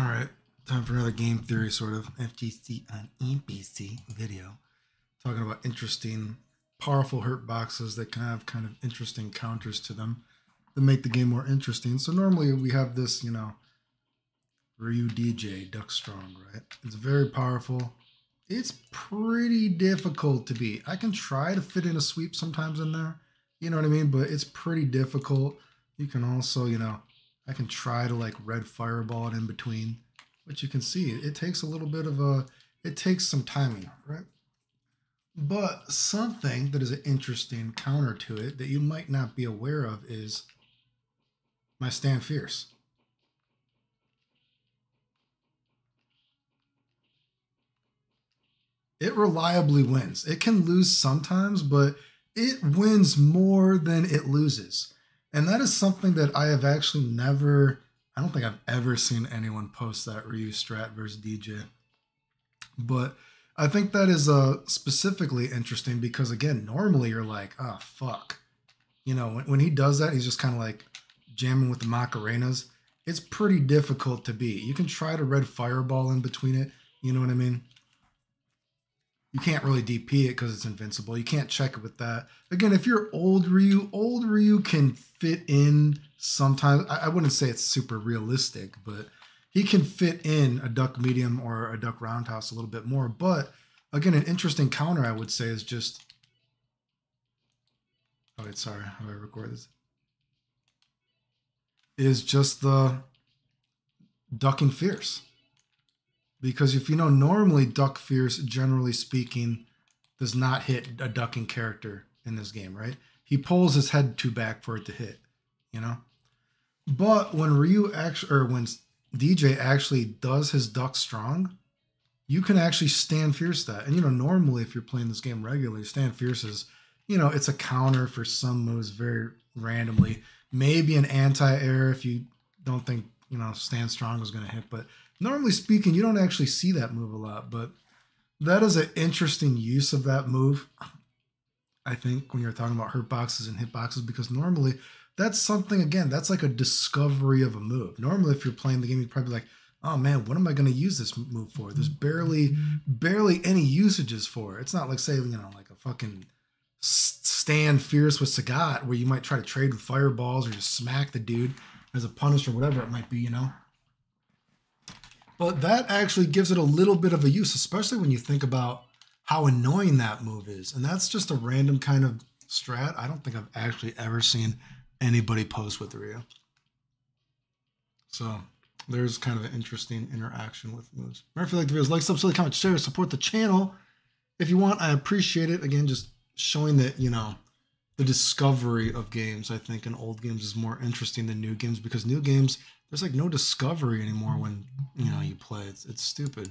All right, time for another game theory sort of FGC on EPC video. Talking about interesting, powerful hurt boxes that can have kind of interesting counters to them that make the game more interesting. So normally we have this, Ryu DJ, Duck Strong, right? It's very powerful. It's pretty difficult to beat. I can try to fit in a sweep sometimes in there, you know what I mean? But it's pretty difficult. You can also, I can try to like red fireball it in between, but you can see it takes a little bit of it takes some timing, right? But something that is an interesting counter to it that you might not be aware of is my Stand Fierce. It reliably wins. It can lose sometimes, but it wins more than it loses. And that is something that I have actually never, I don't think I've ever seen anyone post that Ryu strat versus DJ. But I think that is specifically interesting because, again, normally you're like, oh, fuck. When he does that, he's just kind of like jamming with the Macarenas. It's pretty difficult to beat. You can try to red fireball in between it. You know what I mean? You can't really DP it because it's invincible. You can't check it with that. Again, if you're old Ryu can fit in sometimes. I wouldn't say it's super realistic, but he can fit in a duck medium or a duck roundhouse a little bit more. But again, an interesting counter I would say is just... Oh, wait, sorry. How do I record this? Is just the ducking fierce. Because if you know, normally Duck Fierce, generally speaking, does not hit a ducking character in this game, right? He pulls his head too back for it to hit, But when when DJ actually does his duck strong, you can actually Stand Fierce that. And, normally if you're playing this game regularly, Stand Fierce is, it's a counter for some moves very randomly. Maybe an anti-air if you don't think, Stand Strong is going to hit, but normally speaking, you don't actually see that move a lot, but that is an interesting use of that move, I think, when you're talking about hurt boxes and hit boxes, because normally that's something, again, that's like a discovery of a move. Normally, if you're playing the game, you'd probably be like, oh man, what am I going to use this move for? There's barely any usages for it. It's not like, say, like a fucking Stand Fierce with Sagat, where you might try to trade with fireballs or just smack the dude as a punish or whatever it might be, But that actually gives it a little bit of a use, especially when you think about how annoying that move is. And that's just a random kind of strat. I don't think I've actually ever seen anybody post with Ryu. So there's kind of an interesting interaction with moves. Remember, if you like the videos, like, subscribe, comment, share, support the channel. If you want, I appreciate it. Again, just showing that, the discovery of games, I think, in old games is more interesting than new games, because new games, there's like no discovery anymore when, you play. It's stupid.